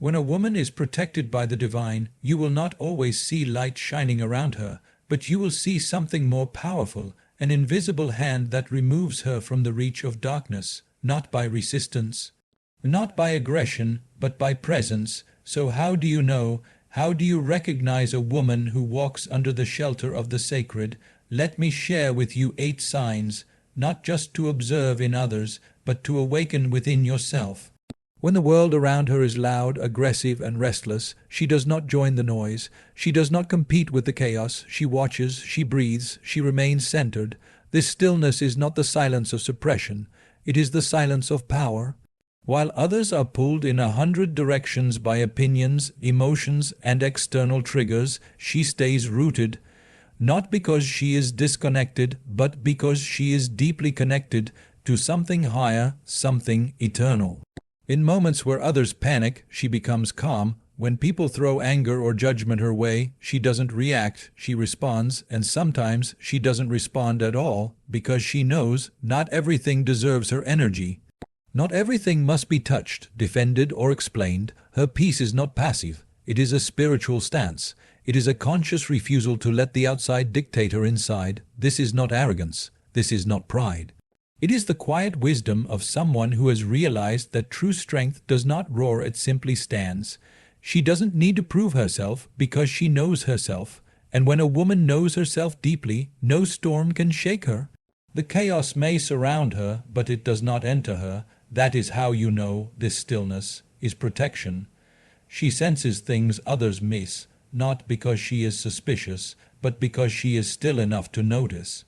When a woman is protected by the divine, you will not always see light shining around her, but you will see something more powerful, an invisible hand that removes her from the reach of darkness, not by resistance, not by aggression, but by presence. So how do you know? How do you recognize a woman who walks under the shelter of the sacred? Let me share with you 8 signs, not just to observe in others, but to awaken within yourself. When the world around her is loud, aggressive, and restless, she does not join the noise. She does not compete with the chaos. She watches, she breathes, she remains centered. This stillness is not the silence of suppression. It is the silence of power. While others are pulled in 100 directions by opinions, emotions, and external triggers, she stays rooted, not because she is disconnected, but because she is deeply connected to something higher, something eternal. In moments where others panic, she becomes calm. When people throw anger or judgment her way, she doesn't react, she responds, and sometimes she doesn't respond at all, because she knows not everything deserves her energy. Not everything must be touched, defended, or explained. Her peace is not passive. It is a spiritual stance. It is a conscious refusal to let the outside dictate her inside. This is not arrogance. This is not pride. It is the quiet wisdom of someone who has realized that true strength does not roar, it simply stands. She doesn't need to prove herself because she knows herself, and when a woman knows herself deeply, no storm can shake her. The chaos may surround her, but it does not enter her. That is how you know this stillness is protection. She senses things others miss, not because she is suspicious, but because she is still enough to notice.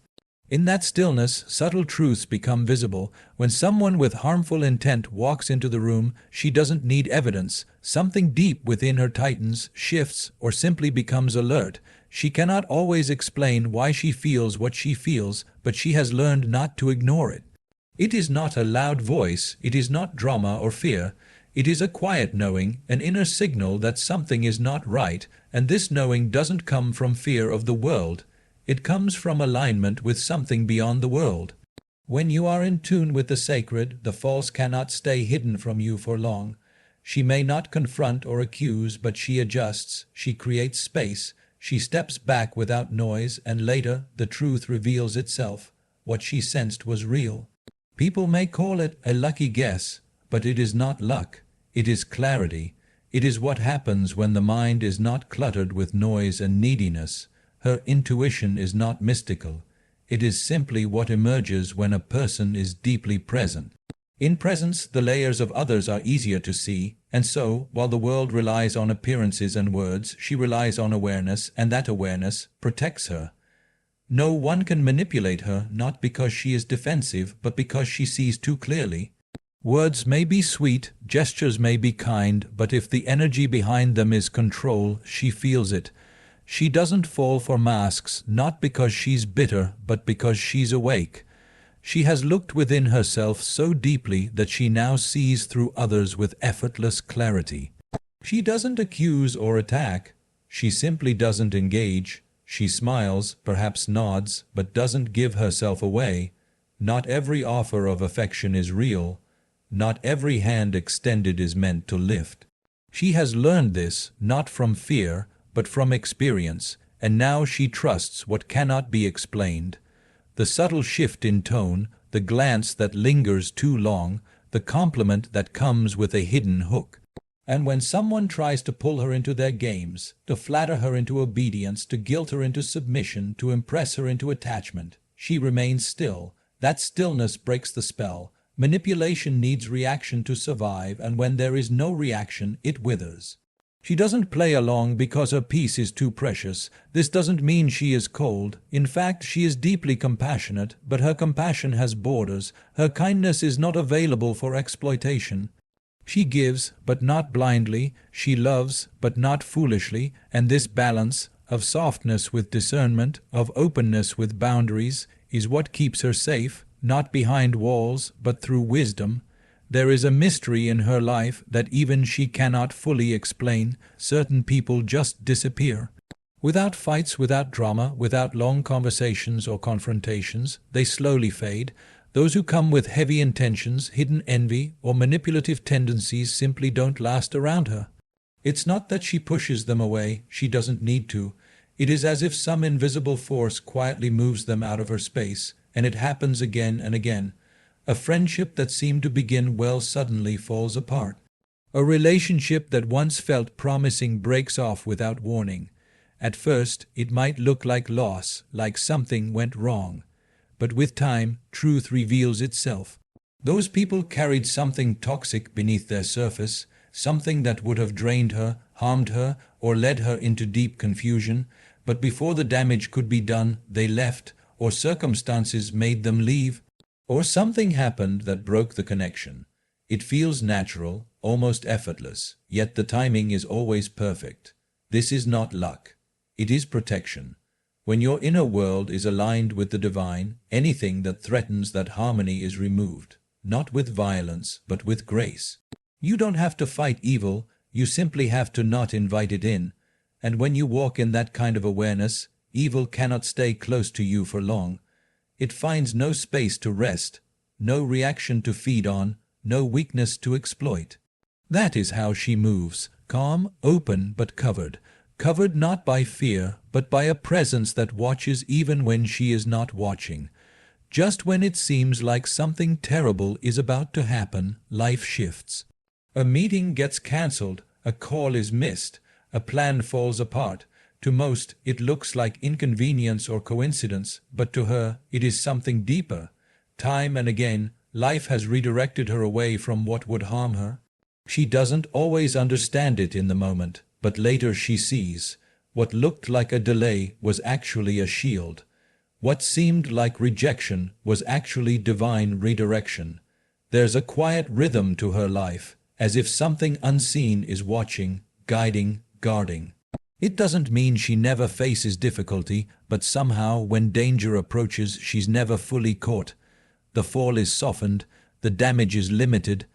In that stillness, subtle truths become visible. When someone with harmful intent walks into the room, she doesn't need evidence. Something deep within her tightens, shifts, or simply becomes alert. She cannot always explain why she feels what she feels, but she has learned not to ignore it. It is not a loud voice, it is not drama or fear. It is a quiet knowing, an inner signal that something is not right, and this knowing doesn't come from fear of the world. It comes from alignment with something beyond the world. When you are in tune with the sacred, the false cannot stay hidden from you for long. She may not confront or accuse, but she adjusts, she creates space, she steps back without noise, and later the truth reveals itself. What she sensed was real. People may call it a lucky guess, but it is not luck. It is clarity. It is what happens when the mind is not cluttered with noise and neediness. Her intuition is not mystical. It is simply what emerges when a person is deeply present. In presence, the layers of others are easier to see, and so, while the world relies on appearances and words, she relies on awareness, and that awareness protects her. No one can manipulate her, not because she is defensive, but because she sees too clearly. Words may be sweet, gestures may be kind, but if the energy behind them is control, she feels it. She doesn't fall for masks, not because she's bitter, but because she's awake. She has looked within herself so deeply that she now sees through others with effortless clarity. She doesn't accuse or attack. She simply doesn't engage. She smiles, perhaps nods, but doesn't give herself away. Not every offer of affection is real. Not every hand extended is meant to lift. She has learned this, not from fear, but from experience, and now she trusts what cannot be explained. The subtle shift in tone, the glance that lingers too long, the compliment that comes with a hidden hook. And when someone tries to pull her into their games, to flatter her into obedience, to guilt her into submission, to impress her into attachment, she remains still. That stillness breaks the spell. Manipulation needs reaction to survive, and when there is no reaction, it withers. She doesn't play along because her peace is too precious. This doesn't mean she is cold. In fact, she is deeply compassionate, but her compassion has borders. Her kindness is not available for exploitation. She gives, but not blindly. She loves, but not foolishly. And this balance of softness with discernment, of openness with boundaries, is what keeps her safe, not behind walls, but through wisdom. There is a mystery in her life that even she cannot fully explain. Certain people just disappear. Without fights, without drama, without long conversations or confrontations, they slowly fade. Those who come with heavy intentions, hidden envy, or manipulative tendencies simply don't last around her. It's not that she pushes them away, she doesn't need to. It is as if some invisible force quietly moves them out of her space, and it happens again and again. A friendship that seemed to begin well suddenly falls apart. A relationship that once felt promising breaks off without warning. At first, it might look like loss, like something went wrong. But with time, truth reveals itself. Those people carried something toxic beneath their surface, something that would have drained her, harmed her, or led her into deep confusion. But before the damage could be done, they left, or circumstances made them leave, or something happened that broke the connection. It feels natural, almost effortless, yet the timing is always perfect. This is not luck. It is protection. When your inner world is aligned with the divine, anything that threatens that harmony is removed, not with violence, but with grace. You don't have to fight evil, you simply have to not invite it in. And when you walk in that kind of awareness, evil cannot stay close to you for long. It finds no space to rest, no reaction to feed on, no weakness to exploit. That is how she moves, calm, open, but covered. Covered not by fear, but by a presence that watches even when she is not watching. Just when it seems like something terrible is about to happen, life shifts. A meeting gets cancelled, a call is missed, a plan falls apart. To most, it looks like inconvenience or coincidence, but to her, it is something deeper. Time and again, life has redirected her away from what would harm her. She doesn't always understand it in the moment, but later she sees. What looked like a delay was actually a shield. What seemed like rejection was actually divine redirection. There's a quiet rhythm to her life, as if something unseen is watching, guiding, guarding. It doesn't mean she never faces difficulty, but somehow when danger approaches she's never fully caught. The fall is softened, the damage is limited.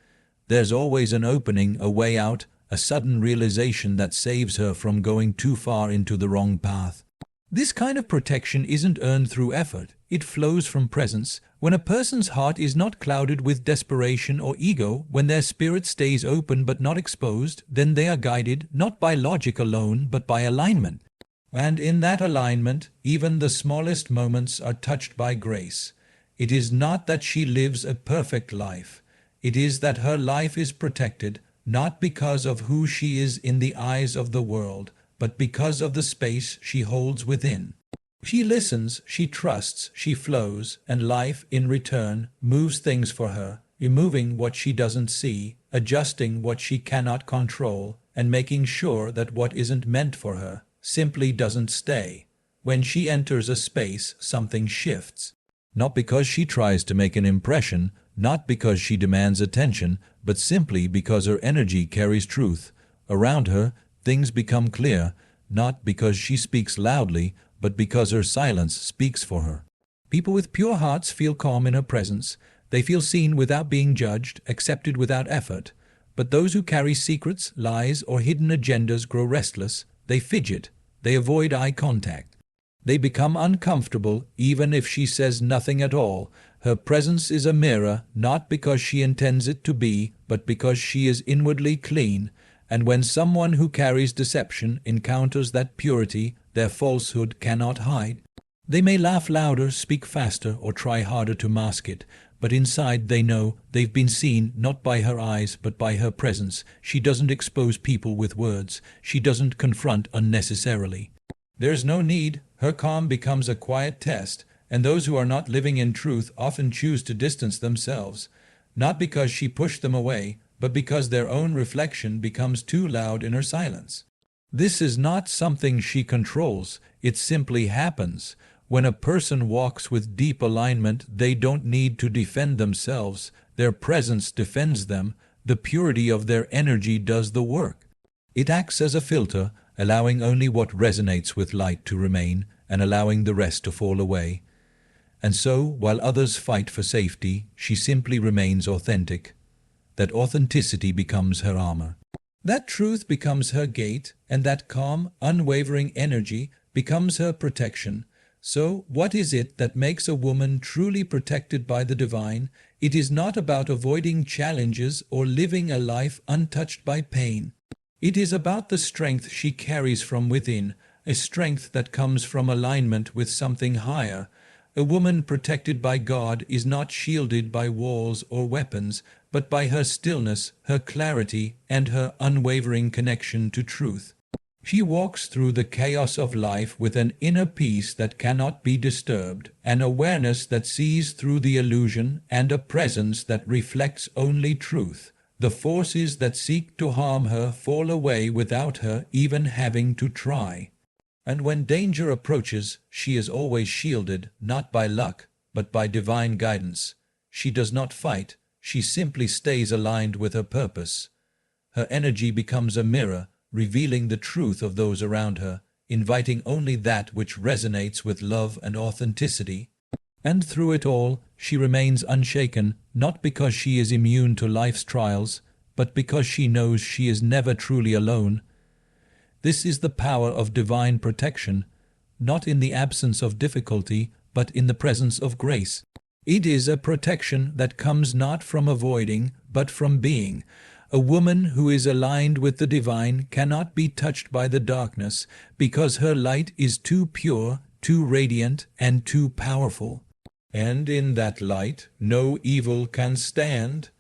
There's always an opening, a way out, a sudden realization that saves her from going too far into the wrong path. This kind of protection isn't earned through effort, it flows from presence. When a person's heart is not clouded with desperation or ego, when their spirit stays open but not exposed, then they are guided not by logic alone but by alignment. And in that alignment, even the smallest moments are touched by grace. It is not that she lives a perfect life. It is that her life is protected, not because of who she is in the eyes of the world, but because of the space she holds within. She listens, she trusts, she flows, and life, in return, moves things for her, removing what she doesn't see, adjusting what she cannot control, and making sure that what isn't meant for her simply doesn't stay. When she enters a space, something shifts. Not because she tries to make an impression, not because she demands attention, but simply because her energy carries truth. Around her, things become clear, not because she speaks loudly, but because her silence speaks for her. People with pure hearts feel calm in her presence. They feel seen without being judged, accepted without effort. But those who carry secrets, lies, or hidden agendas grow restless. They fidget. They avoid eye contact. They become uncomfortable even if she says nothing at all. Her presence is a mirror, not because she intends it to be, but because she is inwardly clean. And when someone who carries deception encounters that purity, their falsehood cannot hide. They may laugh louder, speak faster, or try harder to mask it, but inside they know they've been seen not by her eyes but by her presence. She doesn't expose people with words. She doesn't confront unnecessarily. There's no need. Her calm becomes a quiet test, and those who are not living in truth often choose to distance themselves, not because she pushed them away, but because their own reflection becomes too loud in her silence. This is not something she controls, it simply happens. When a person walks with deep alignment, they don't need to defend themselves. Their presence defends them. The purity of their energy does the work. It acts as a filter, allowing only what resonates with light to remain, and allowing the rest to fall away. And so, while others fight for safety, she simply remains authentic. That authenticity becomes her armor. That truth becomes her gate, and that calm, unwavering energy becomes her protection. So, what is it that makes a woman truly protected by the divine? It is not about avoiding challenges or living a life untouched by pain. It is about the strength she carries from within, a strength that comes from alignment with something higher. A woman protected by God is not shielded by walls or weapons, but by her stillness, her clarity, and her unwavering connection to truth. She walks through the chaos of life with an inner peace that cannot be disturbed, an awareness that sees through the illusion, and a presence that reflects only truth. The forces that seek to harm her fall away without her even having to try. And when danger approaches, she is always shielded, not by luck, but by divine guidance. She does not fight, she simply stays aligned with her purpose. Her energy becomes a mirror, revealing the truth of those around her, inviting only that which resonates with love and authenticity. And through it all, she remains unshaken, not because she is immune to life's trials, but because she knows she is never truly alone. This is the power of divine protection, not in the absence of difficulty, but in the presence of grace. It is a protection that comes not from avoiding, but from being. A woman who is aligned with the divine cannot be touched by the darkness, because her light is too pure, too radiant, and too powerful. And in that light no evil can stand.